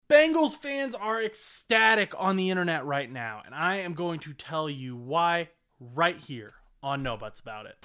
Bengals fans are ecstatic on the internet right now, and I am going to tell you why right here on No Buts About It.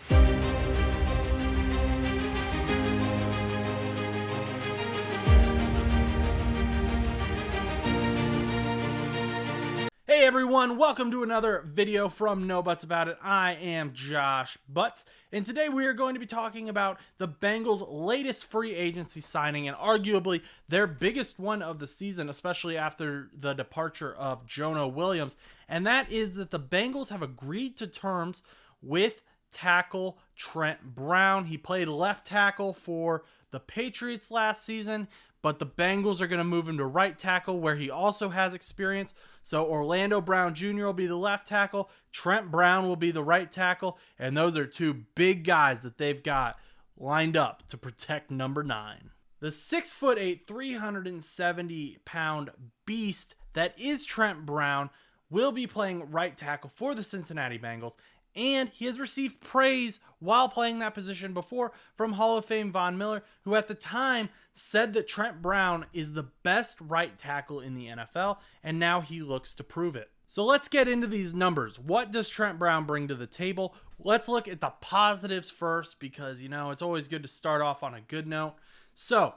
Hey everyone, welcome to another video from No Buts About It. I am Josh Butts, and today we are going to be talking about the Bengals' latest free agency signing and arguably their biggest one of the season, especially after the departure of Jonah Williams, and that is that the Bengals have agreed to terms with tackle Trent Brown. He played left tackle for the Patriots last season, but the Bengals are going to move him to right tackle where he also has experience. So Orlando Brown Jr. will be the left tackle, Trent Brown will be the right tackle, and those are two big guys that they've got lined up to protect number 9. The 6'8", 370-pound beast that is Trent Brown will be playing right tackle for the Cincinnati Bengals, and he has received praise while playing that position before from Hall of Fame Von Miller, who at the time said that Trent Brown is the best right tackle in the NFL, and now he looks to prove it. So let's get into these numbers. What does Trent Brown bring to the table? Let's look at the positives first because, it's always good to start off on a good note. So,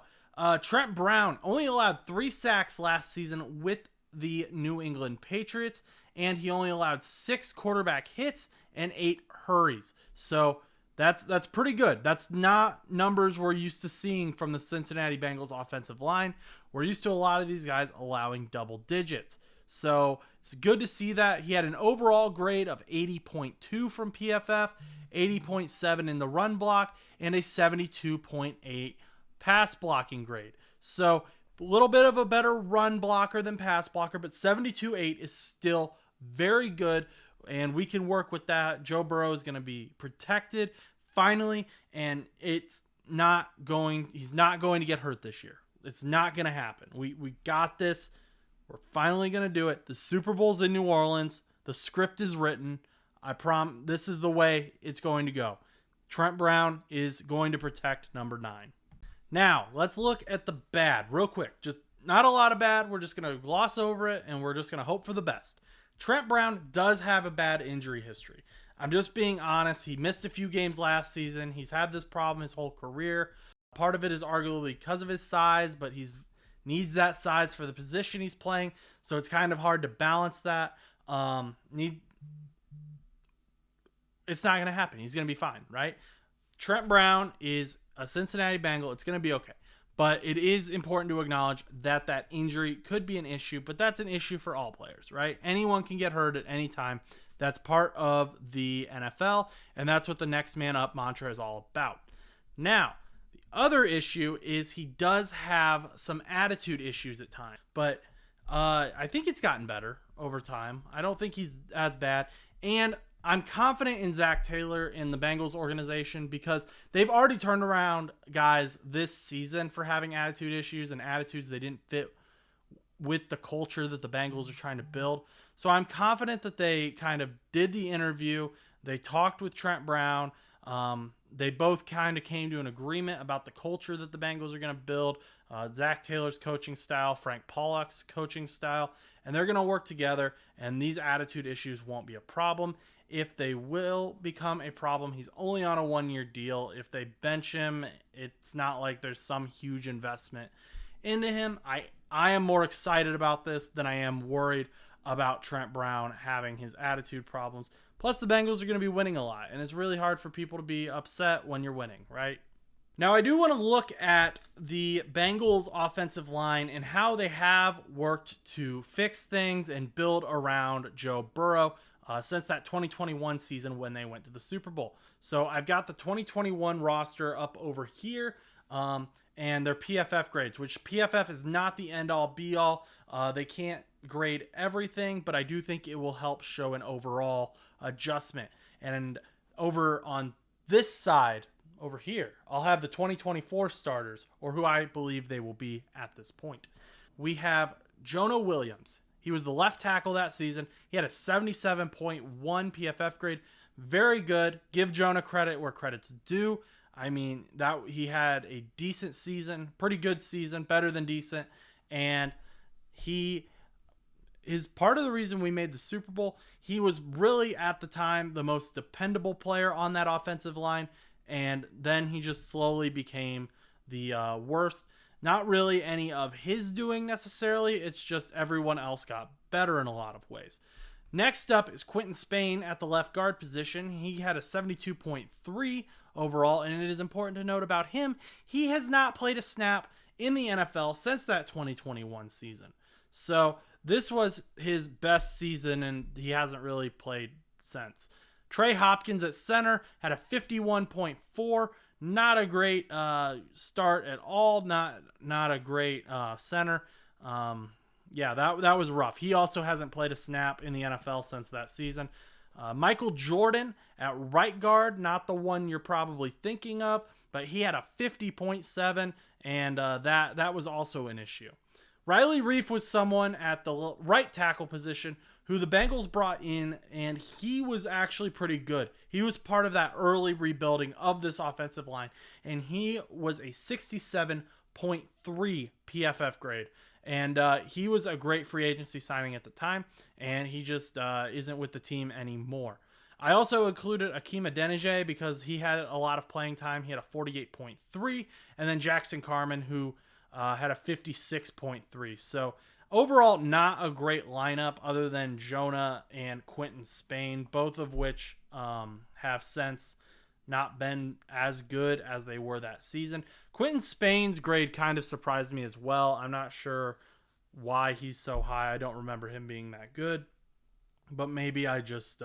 Trent Brown only allowed 3 sacks last season with the New England Patriots, and he only allowed 6 quarterback hits and 8 hurries. So that's pretty good. That's not numbers we're used to seeing from the Cincinnati Bengals offensive line. We're used to a lot of these guys allowing double digits. So it's good to see that. He had an overall grade of 80.2 from PFF, 80.7 in the run block, and a 72.8 pass blocking grade. So a little bit of a better run blocker than pass blocker, but 72.8 is still very good, and we can work with that. Joe Burrow is going to be protected finally, and he's not going to get hurt this year. It's not going to happen. We got this. We're finally going to do it. The Super Bowl's in New Orleans. The script is written. I promise this is the way it's going to go. Trent Brown is going to protect number 9. Now, let's look at the bad real quick. Just not a lot of bad. We're just going to gloss over it, and we're just going to hope for the best. Trent Brown does have a bad injury history. I'm just being honest. He missed a few games last season. He's had this problem his whole career. Part of it is arguably because of his size, but he needs that size for the position he's playing, so it's kind of hard to balance that. It's not going to happen. He's going to be fine, right? Trent Brown is a Cincinnati Bengal. It's going to be okay. But it is important to acknowledge that that injury could be an issue, but that's an issue for all players, right? Anyone can get hurt at any time. That's part of the NFL, and that's what the next man up mantra is all about. Now, the other issue is he does have some attitude issues at times, but I think it's gotten better over time. I don't think he's as bad, and I'm confident in Zach Taylor in the Bengals organization because they've already turned around guys this season for having attitude issues and attitudes they didn't fit with the culture that the Bengals are trying to build. So I'm confident that they kind of did the interview. They talked with Trent Brown. They both kind of came to an agreement about the culture that the Bengals are going to build. Zach Taylor's coaching style, Frank Pollock's coaching style, and they're going to work together, and these attitude issues won't be a problem. If they will become a problem, he's only on a 1-year deal. If they bench him, it's not like there's some huge investment into him. I am more excited about this than I am worried about Trent Brown having his attitude problems. Plus, the Bengals are going to be winning a lot, and it's really hard for people to be upset when you're winning, right? Now, I do want to look at the Bengals offensive line and how they have worked to fix things and build around Joe Burrow since that 2021 season when they went to the Super Bowl. So I've got the 2021 roster up over here and their PFF grades, which PFF is not the end-all be-all. They can't grade everything, but I do think it will help show an overall adjustment. And over on this side, over here, I'll have the 2024 starters, or who I believe they will be at this point. We have Jonah Williams. He was the left tackle that season. He had a 77.1 PFF grade. Very good. Give Jonah credit where credit's due. I mean, that he had a decent season, pretty good season, better than decent. And He is part of the reason we made the Super Bowl. He was really, at the time, the most dependable player on that offensive line, and then he just slowly became the worst. Not really any of his doing necessarily. It's just everyone else got better in a lot of ways. Next up is Quinton Spain at the left guard position. He had a 72.3 overall, and it is important to note about him, he has not played a snap in the NFL since that 2021 season. So this was his best season, and he hasn't really played since. Trey Hopkins at center had a 51.4. Not a great start at all. Not a great center. That was rough. He also hasn't played a snap in the NFL since that season. Michael Jordan at right guard, not the one you're probably thinking of, but he had a 50.7, and that was also an issue. Riley Reif was someone at the right tackle position who the Bengals brought in, and he was actually pretty good. He was part of that early rebuilding of this offensive line, and he was a 67.3 PFF grade. And he was a great free agency signing at the time, and he just isn't with the team anymore. I also included Akeem Adeniji because he had a lot of playing time. He had a 48.3, and then Jackson Carman, who had a 56.3. So overall, not a great lineup other than Jonah and Quinton Spain, both of which have since not been as good as they were that season. Quinton Spain's grade kind of surprised me as well. I'm not sure why he's so high. I don't remember him being that good, but maybe I just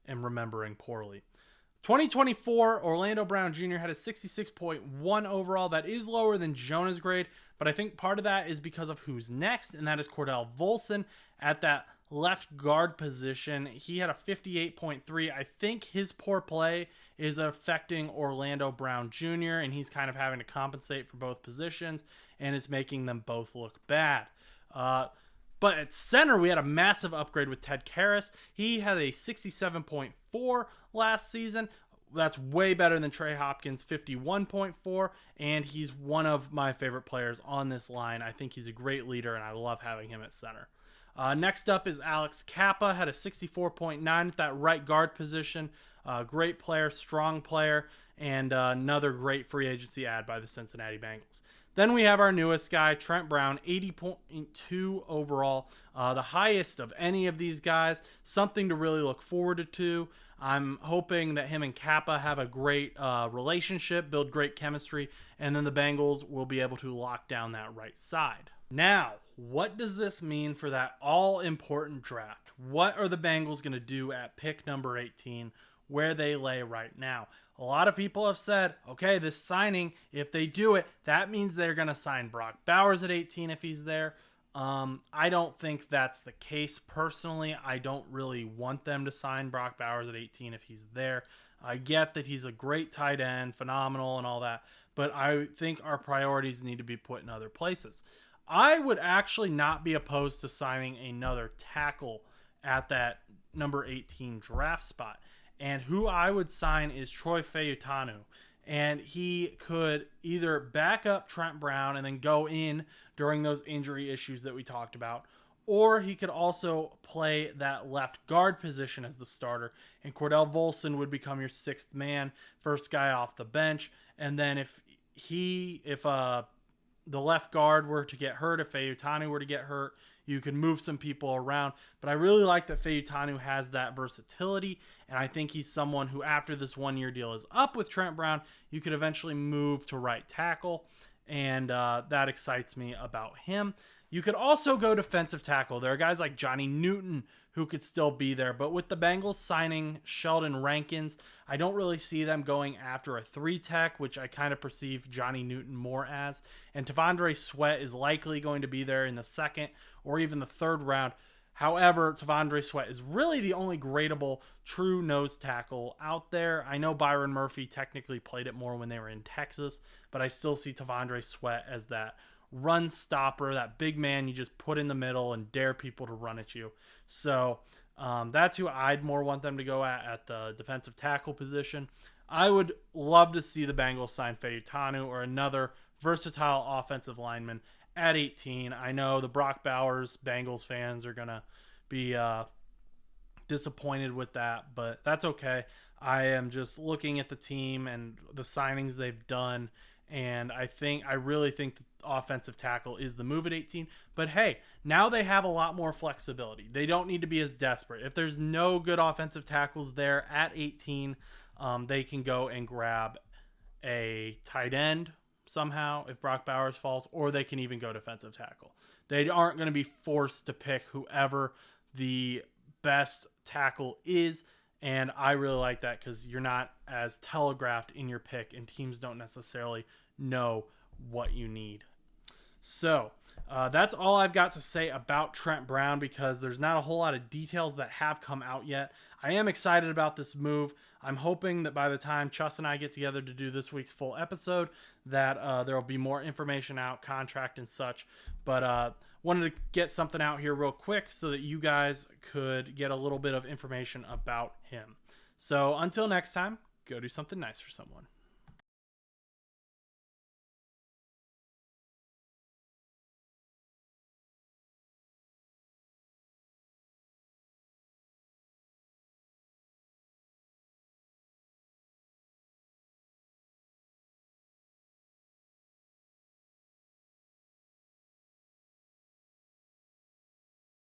am remembering poorly. 2024, Orlando Brown Jr. had a 66.1 overall. That is lower than Jonah's grade, but I think part of that is because of who's next, and that is Cordell Volson at that left guard position. He had a 58.3. I think his poor play is affecting Orlando Brown Jr., and he's kind of having to compensate for both positions, and it's making them both look bad. But at center, we had a massive upgrade with Ted Karras. He had a 67.4 last season. That's way better than Trey Hopkins' 51.4, and he's one of my favorite players on this line. I think he's a great leader, and I love having him at center. Next up is Alex Kappa, had a 64.9 at that right guard position. Great player, strong player, and another great free agency ad by the Cincinnati Bengals. Then we have our newest guy, Trent Brown, 80.2 overall, the highest of any of these guys. Something to really look forward to. I'm hoping that him and Kappa have a great relationship, build great chemistry, and then the Bengals will be able to lock down that right side. Now, what does this mean for that all-important draft? What are the Bengals going to do at pick number 18, where they lay right now? A lot of people have said, okay, this signing, if they do it, that means they're going to sign Brock Bowers at 18 if he's there. I don't think that's the case personally. I don't really want them to sign Brock Bowers at 18 if he's there. I get that he's a great tight end, phenomenal and all that, but I think our priorities need to be put in other places. I would actually not be opposed to signing another tackle at that number 18 draft spot. And who I would sign is Troy Fautanu. And he could either back up Trent Brown and then go in during those injury issues that we talked about, or he could also play that left guard position as the starter. And Cordell Volson would become your sixth man, first guy off the bench. And then if the left guard were to get hurt, if Fautanu were to get hurt, you can move some people around. But I really like that Fautanu has that versatility, and I think he's someone who, after this one-year deal is up with Trent Brown, you could eventually move to right tackle, and that excites me about him. You could also go defensive tackle. There are guys like Johnny Newton who could still be there, but with the Bengals signing Sheldon Rankins, I don't really see them going after a 3-tech, which I kind of perceive Johnny Newton more as. And T'Vondre Sweat is likely going to be there in the second or even the third round. However, T'Vondre Sweat is really the only gradable true nose tackle out there. I know Byron Murphy technically played it more when they were in Texas, but I still see T'Vondre Sweat as that run stopper, that big man you just put in the middle and dare people to run at you. So that's who I'd more want them to go at the defensive tackle position. I would love to see the Bengals sign Fautanu or another versatile offensive lineman at 18. I know the Brock Bowers Bengals fans are going to be disappointed with that, but that's okay. I am just looking at the team and the signings they've done, and I really think the offensive tackle is the move at 18. But hey, now they have a lot more flexibility. They don't need to be as desperate. If there's no good offensive tackles there at 18, they can go and grab a tight end somehow if Brock Bowers falls, or they can even go defensive tackle. They aren't going to be forced to pick whoever the best tackle is, and I really like that because you're not as telegraphed in your pick, and teams don't necessarily know what you need. So that's all I've got to say about Trent Brown because there's not a whole lot of details that have come out yet. I am excited about this move. I'm hoping that by the time Chus and I get together to do this week's full episode that there will be more information out, contract and such. But wanted to get something out here real quick so that you guys could get a little bit of information about him. So until next time, go do something nice for someone.